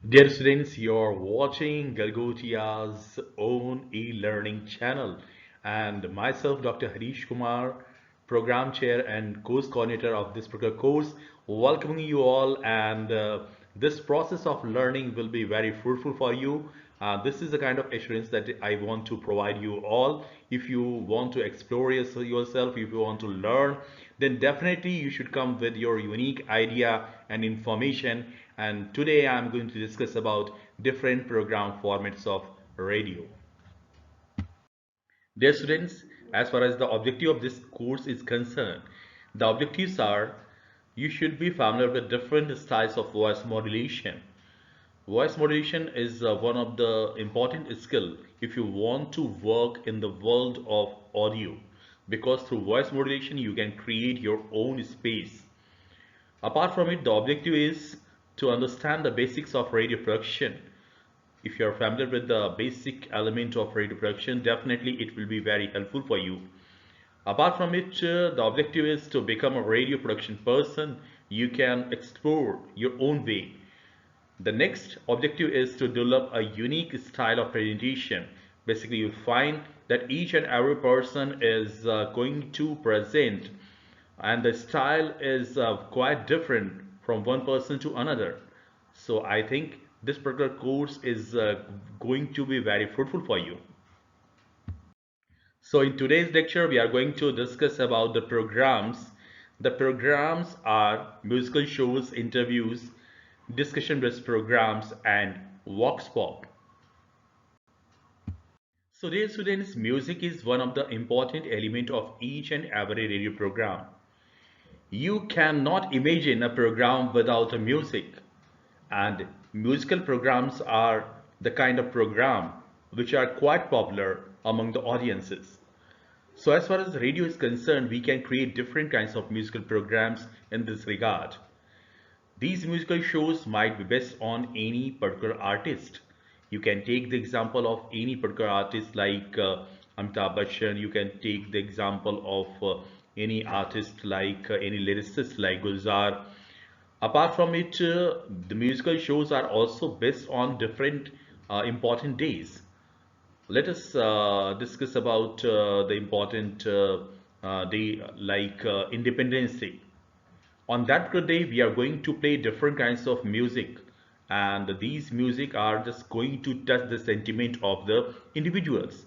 Dear students, you're watching Galgotia's own e-learning channel and myself, Dr. Harish Kumar, program chair and course coordinator of this particular course, welcoming you all and this process of learning will be very fruitful for you. This is the kind of assurance that I want to provide you all. If you want to explore yourself, if you want to learn, then definitely you should come with your unique idea and information. And today I'm going to discuss about different program formats of radio. Dear students, as far as the objective of this course is concerned, the objectives are you should be familiar with different styles of voice modulation. Voice modulation is one of the important skill if you want to work in the world of audio, because through voice modulation you can create your own space. Apart from it, the objective is to understand the basics of radio production. If you are familiar with the basic element of radio production, definitely it will be very helpful for you. Apart from it, the objective is to become a radio production person. You can explore your own way. The next objective is to develop a unique style of presentation. Basically, you find that each and every person is going to present and the style is quite different from one person to another. So I think this particular course is going to be very fruitful for you. So in today's lecture, we are going to discuss about the programs. The programs are musical shows, interviews, discussion-based programs, and vox pop. So dear students, music is one of the important element of each and every radio program. You cannot imagine a program without a music, and musical programs are the kind of program which are quite popular among the audiences. So as far as radio is concerned, we can create different kinds of musical programs in this regard. These musical shows might be based on any particular artist. You can take the example of any particular artist like Amitabh Bachchan. You can take the example of any artist like any lyricist like Gulzar. Apart from it, the musical shows are also based on different important days. Let us discuss about the important day like Independence Day. On that good day, we are going to play different kinds of music, and these music are just going to touch the sentiment of the individuals.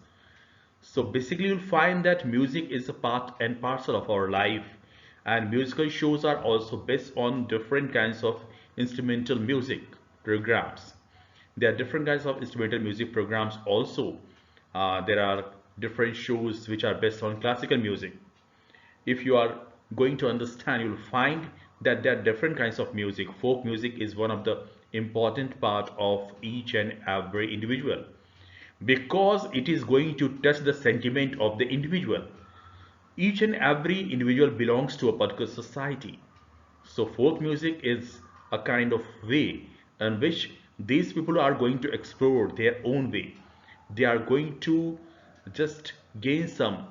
So basically, you'll find that music is a part and parcel of our life, and musical shows are also based on different kinds of instrumental music programs. There are different kinds of instrumental music programs also. There are different shows which are based on classical music. If you are going to understand, you'll find that there are different kinds of music. Folk music is one of the important part of each and every individual, because it is going to touch the sentiment of the individual. Each and every individual belongs to a particular society. So folk music is a kind of way in which these people are going to explore their own way. They are going to just gain some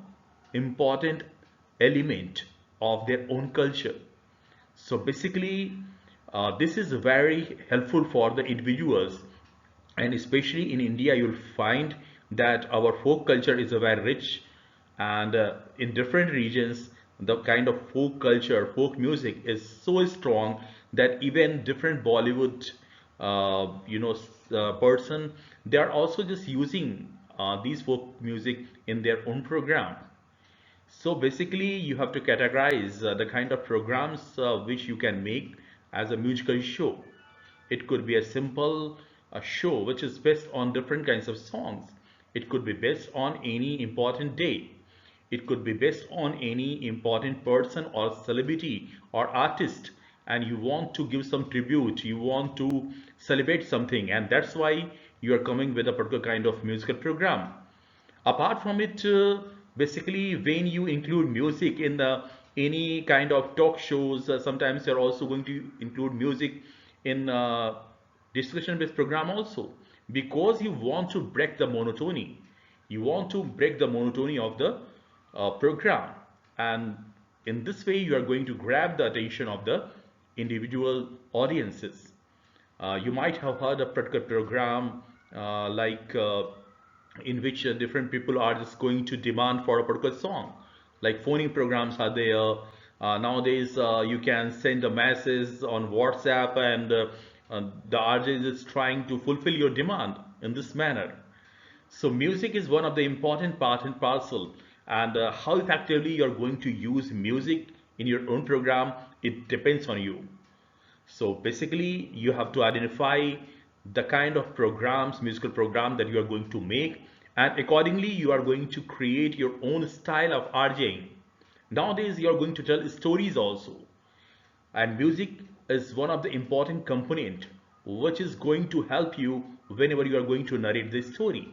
important element of their own culture. So basically, this is very helpful for the individuals, and especially in India, you'll find that our folk culture is a very rich, and in different regions, the kind of folk culture, folk music is so strong that even different Bollywood, person, they are also just using these folk music in their own program. So basically, you have to categorize the kind of programs which you can make as a musical show. It could be a simple show which is based on different kinds of songs. It could be based on any important day. It could be based on any important person or celebrity or artist, and you want to give some tribute, you want to celebrate something, and that's why you are coming with a particular kind of musical program. Apart from it, basically when you include music in the any kind of talk shows, sometimes you're also going to include music in discussion based program also, because you want to break the monotony. You want to break the monotony of the program, and in this way you are going to grab the attention of the individual audiences. You might have heard a particular program in which different people are just going to demand for a particular song. Like phoning programs are there. Nowadays, you can send a message on WhatsApp, and the RJ is trying to fulfill your demand in this manner. So music is one of the important part and parcel, and how effectively you're going to use music in your own program, it depends on you. So basically, you have to identify the kind of programs, musical program that you are going to make, and accordingly, you are going to create your own style of RJing. Nowadays, you are going to tell stories also, and music is one of the important component which is going to help you whenever you are going to narrate the story.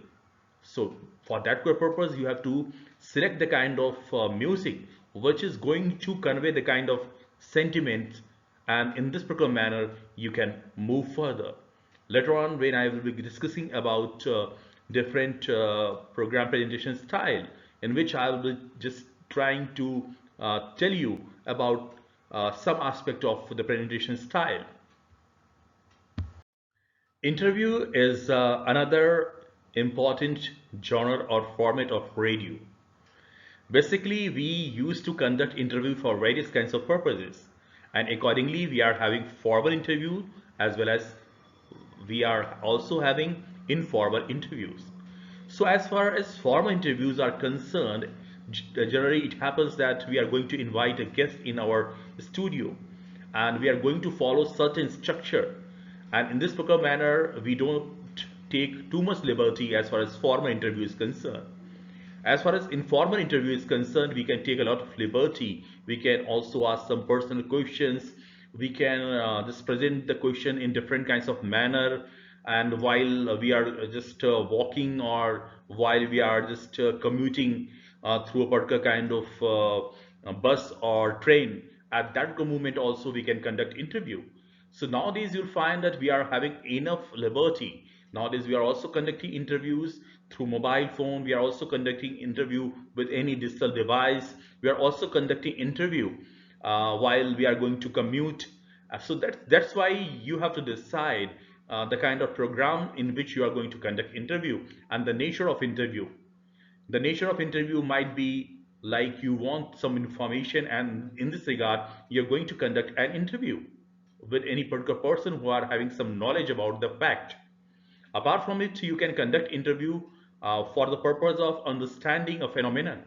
So for that purpose, you have to select the kind of music which is going to convey the kind of sentiments, and in this particular manner you can move further. Later on, when I will be discussing about different program presentation style, in which I will be just trying to tell you about some aspect of the presentation style. Interview is another important genre or format of radio. Basically, we used to conduct interview for various kinds of purposes, and accordingly, we are having formal interview as well as we are also having informal interviews. So as far as formal interviews are concerned, generally it happens that we are going to invite a guest in our studio, and we are going to follow certain structure, and in this particular manner we don't take too much liberty as far as formal interview is concerned. As far as informal interview is concerned, we can take a lot of liberty. We can also ask some personal questions. We can just present the question in different kinds of manner. And while we are just walking, or while we are just commuting through a particular kind of bus or train, at that moment also we can conduct interview. So nowadays you'll find that we are having enough liberty. Nowadays we are also conducting interviews through mobile phone. We are also conducting interview with any digital device. We are also conducting interview while we are going to commute. So that's why you have to decide the kind of program in which you are going to conduct interview and the nature of interview. The nature of interview might be like you want some information, and in this regard you're going to conduct an interview with any particular person who are having some knowledge about the fact. Apart from it, you can conduct interview for the purpose of understanding a phenomenon,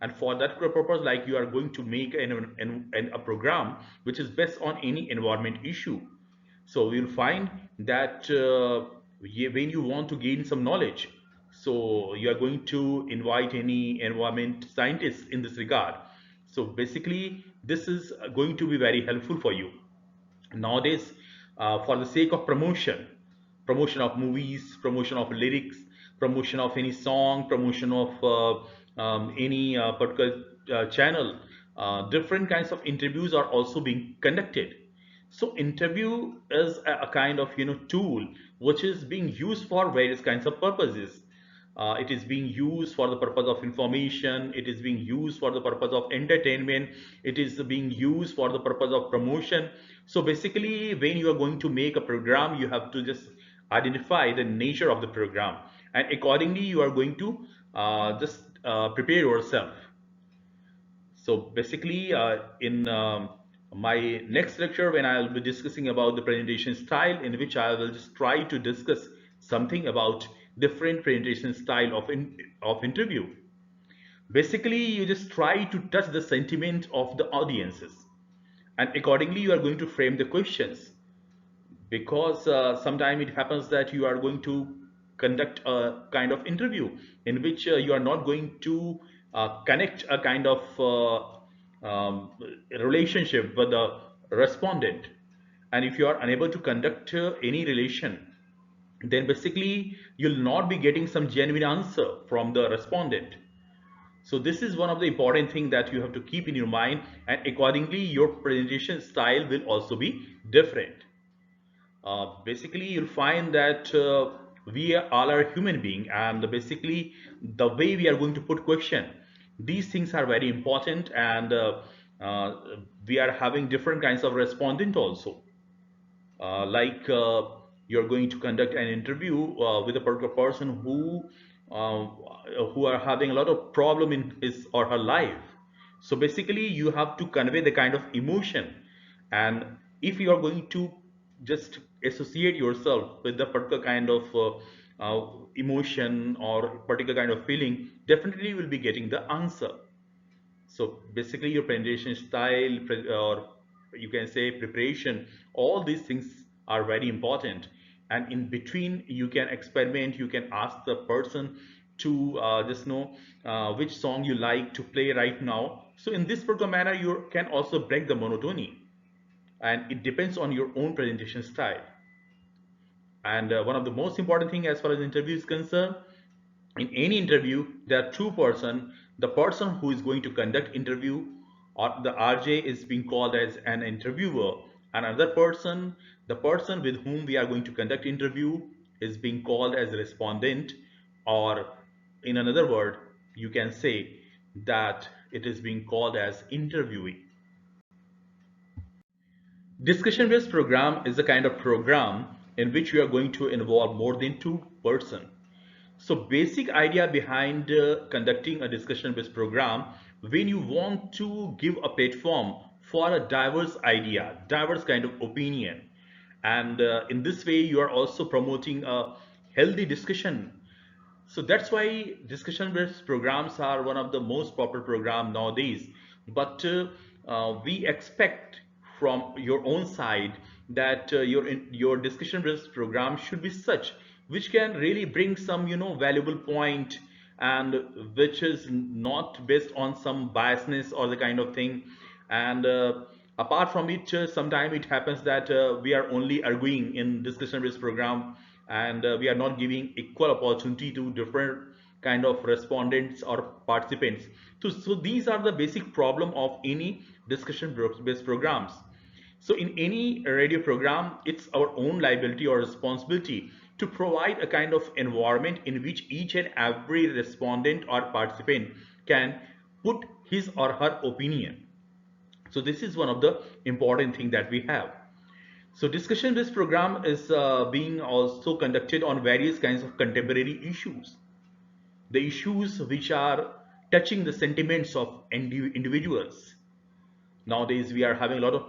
and for that purpose, like you are going to make a program which is based on any environment issue. So you'll find that when you want to gain some knowledge, so you are going to invite any environment scientists in this regard. So basically this is going to be very helpful for you nowadays. For the sake of promotion, promotion of movies, promotion of lyrics, promotion of any song, promotion of any particular channel, different kinds of interviews are also being conducted. So interview is a kind of tool which is being used for various kinds of purposes. It is being used for the purpose of information, it is being used for the purpose of entertainment, it is being used for the purpose of promotion. So basically when you are going to make a program, you have to just identify the nature of the program, and accordingly you are going to just prepare yourself. So basically, in my next lecture, when I will be discussing about the presentation style, in which I will just try to discuss something about different presentation style of interview. Basically, you just try to touch the sentiment of the audiences, and accordingly you are going to frame the questions, because sometimes it happens that you are going to conduct a kind of interview in which you are not going to connect a kind of relationship with the respondent. And if you are unable to conduct any relation, then basically you'll not be getting some genuine answer from the respondent. So this is one of the important things that you have to keep in your mind, and accordingly your presentation style will also be different. Basically you'll find that we all are human being, and basically the way we are going to put question, these things are very important, and uh, we are having different kinds of respondent also. like you're going to conduct an interview with a particular person uh, who are having a lot of problem in his or her life. So basically you have to convey the kind of emotion, and if you are going to just associate yourself with the particular kind of emotion or particular kind of feeling, definitely you will be getting the answer. So basically your presentation style or you can say preparation, all these things are very important. And in between you can experiment, you can ask the person to just know which song you like to play right now. So in this particular manner you can also break the monotony, and it depends on your own presentation style. And one of the most important thing as far as interview is concerned, in any interview there are two person. The person who is going to conduct interview, or the RJ, is being called as an interviewer. Another person, the person with whom we are going to conduct interview, is being called as a respondent, or in another word you can say that it is being called as interviewee. Discussion based program is a kind of program in which we are going to involve more than two person. So basic idea behind conducting a discussion-based program, when you want to give a platform for a diverse idea, diverse kind of opinion, and in this way you are also promoting a healthy discussion. So that's why discussion-based programs are one of the most popular program nowadays. But we expect from your own side that your discussion-based program should be such which can really bring some valuable point, and which is not based on some biasness or the kind of thing. And apart from it, sometimes it happens that we are only arguing in discussion-based program, and we are not giving equal opportunity to different kind of respondents or participants. So these are the basic problem of any discussion-based programs. So in any radio program, it's our own liability or responsibility to provide a kind of environment in which each and every respondent or participant can put his or her opinion. So this is one of the important thing that we have. So discussion based program is being also conducted on various kinds of contemporary issues. The issues which are touching the sentiments of individuals. Nowadays we are having a lot of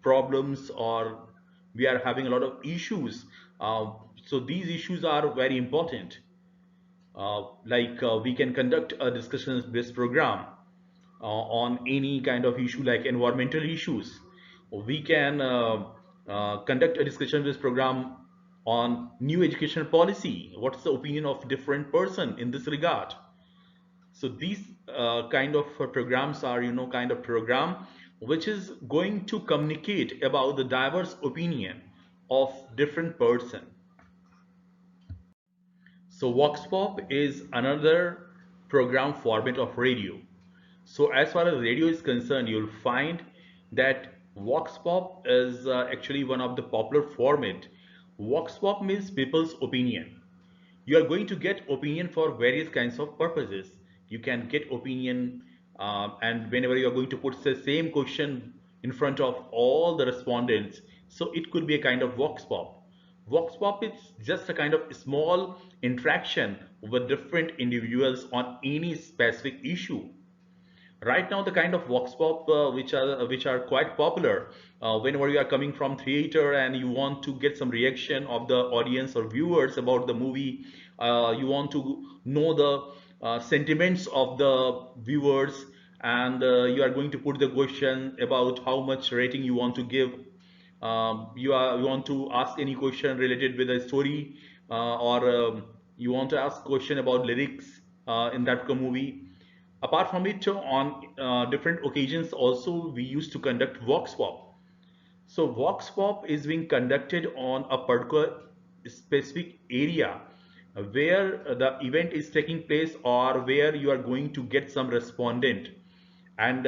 problems, or we are having a lot of issues. So these issues are very important. We can conduct a discussion based program on any kind of issue like environmental issues. We can conduct a discussion based program on new education policy. What's the opinion of different person in this regard? So these kind of programs are kind of program which is going to communicate about the diverse opinion of different person. So Vox Pop is another program format of radio. So as far as radio is concerned, you'll find that Vox Pop is actually one of the popular format. Vox Pop means people's opinion. You are going to get opinion for various kinds of purposes. You can get opinion, and whenever you are going to put the same question in front of all the respondents, so it could be a kind of vox pop. Vox pop is just a kind of small interaction with different individuals on any specific issue. Right now the kind of vox pop which are quite popular, whenever you are coming from theater and you want to get some reaction of the audience or viewers about the movie, you want to know the sentiments of the viewers, and you are going to put the question about how much rating you want to give. You want to ask any question related with the story, or you want to ask question about lyrics in that movie. Apart from it, on different occasions also we used to conduct Vox Pop. So Vox Pop is being conducted on a particular specific area where the event is taking place, or where you are going to get some respondent. And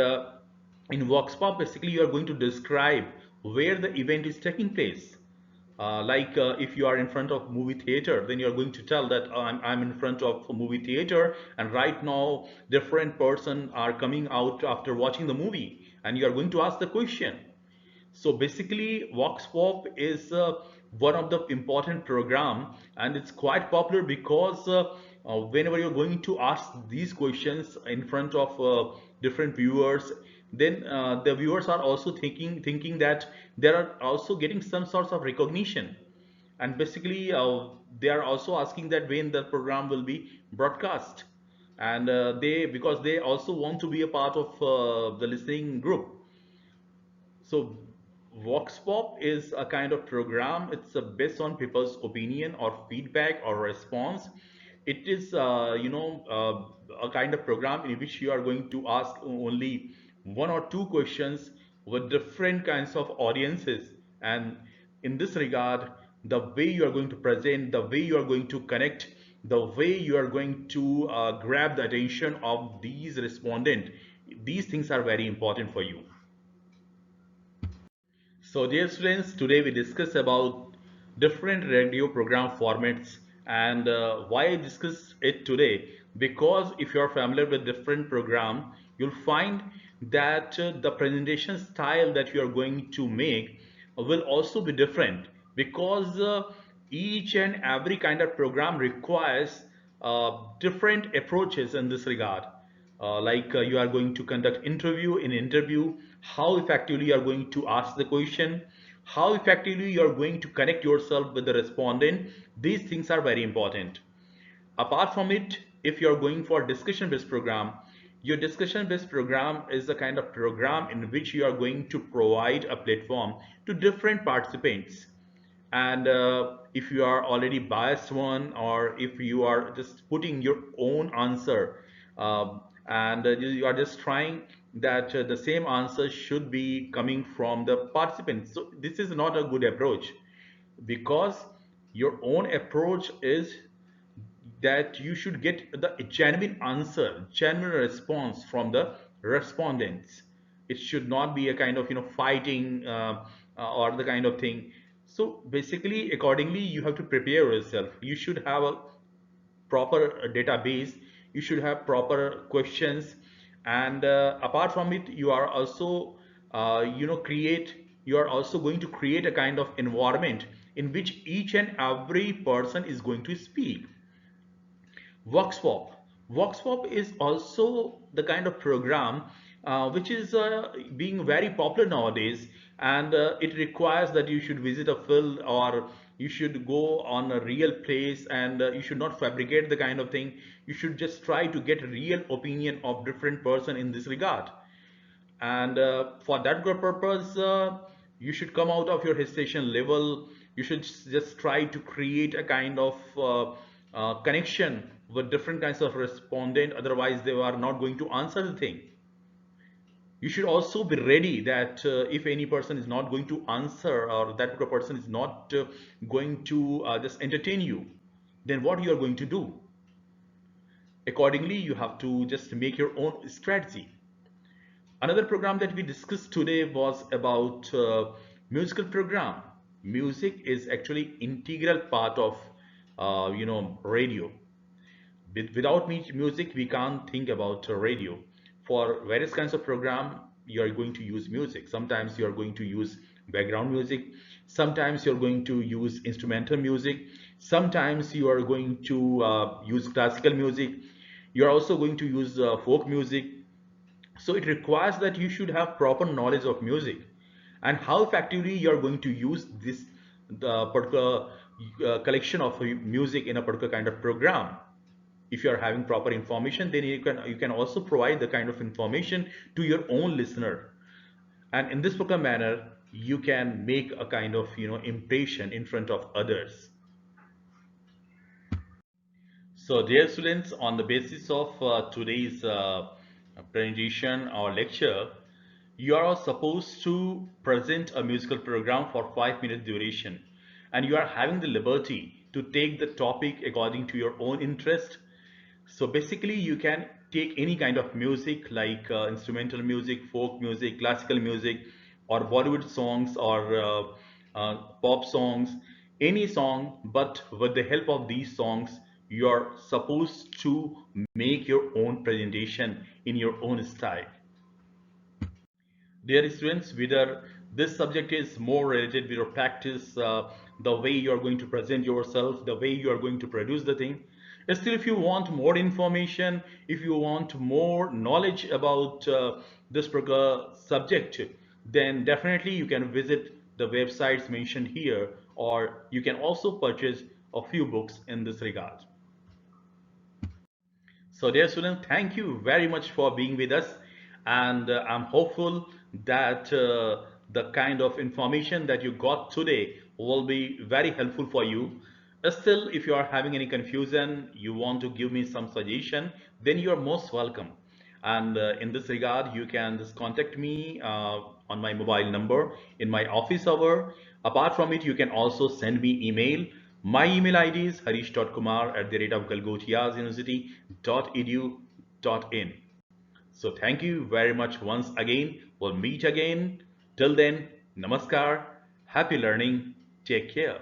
in Vox Pop, basically you are going to describe where the event is taking place. If you are in front of movie theater, then you are going to tell that I'm in front of a movie theater, and right now different person are coming out after watching the movie, and you are going to ask the question. So basically, Vox Pop is one of the important program, and it's quite popular because whenever you're going to ask these questions in front of different viewers, then the viewers are also thinking that they are also getting some sorts of recognition, and basically they are also asking that when the program will be broadcast, and they because they also want to be a part of the listening group. So Vox Pop is a kind of program. It's based on people's opinion or feedback or response. It is, a kind of program in which you are going to ask only one or two questions with different kinds of audiences. And in this regard, the way you are going to present, the way you are going to connect, the way you are going to grab the attention of these respondent, these things are very important for you. So dear students, today we discuss about different radio program formats, and why I discuss it today, because if you are familiar with different program, you'll find that the presentation style that you are going to make will also be different, because each and every kind of program requires different approaches in this regard. You are going to conduct interview in interview, how effectively you are going to ask the question, how effectively you are going to connect yourself with the respondent. These things are very important. Apart from it, if you are going for discussion based program, your discussion based program is the kind of program in which you are going to provide a platform to different participants. And if you are already biased one, or if you are just putting your own answer, and you are just trying that the same answer should be coming from the participants, so this is not a good approach, because your own approach is that you should get the genuine answer, genuine response from the respondents. It should not be a kind of fighting, or the kind of thing. So basically, accordingly, you have to prepare yourself. You should have a proper database. You should have proper questions, and apart from it, you are also create. You are also going to create a kind of environment in which each and every person is going to speak. VoxPop. VoxPop is also the kind of program which is being very popular nowadays, and it requires that you should visit a field, or you should go on a real place, and you should not fabricate the kind of thing. You should just try to get real opinion of different person in this regard. And for that good purpose, you should come out of your hesitation level. You should just try to create a kind of connection with different kinds of respondent, otherwise they are not going to answer the thing. You should also be ready that if any person is not going to answer, or that particular person is not going to just entertain you, then what you are going to do? Accordingly, you have to just make your own strategy. Another program that we discussed today was about musical program. Music is actually integral part of radio. Without music, we can't think about radio. For various kinds of program, you are going to use music. Sometimes you are going to use background music. Sometimes you're going to use instrumental music. Sometimes you are going to use classical music. You're also going to use folk music. So it requires that you should have proper knowledge of music, and how effectively you are going to use this the particular collection of music in a particular kind of program. If you are having proper information, then you can also provide the kind of information to your own listener, and in this particular manner you can make a kind of impression in front of others. So dear students, on the basis of today's presentation or lecture, you are supposed to present a musical program for 5 minutes duration, and you are having the liberty to take the topic according to your own interest. So basically you can take any kind of music, like instrumental music, folk music, classical music, or Bollywood songs, or pop songs, any song, but with the help of these songs, you are supposed to make your own presentation in your own style. Dear students, whether This subject is more related with your practice, the way you are going to present yourself, the way you are going to produce the thing. Still, if you want more information, if you want more knowledge about this particular subject, then definitely you can visit the websites mentioned here, or you can also purchase a few books in this regard. So, dear students, thank you very much for being with us. And I'm hopeful that the kind of information that you got today will be very helpful for you. Still, if you are having any confusion, you want to give me some suggestion, then you are most welcome. And in this regard, you can just contact me on my mobile number in my office hour. Apart from it, you can also send me email. My email ID is harish.kumar@the rate of galgotiasuniversity.edu.in. So thank you very much once again. We'll meet again. Till then, namaskar. Happy learning. Take care.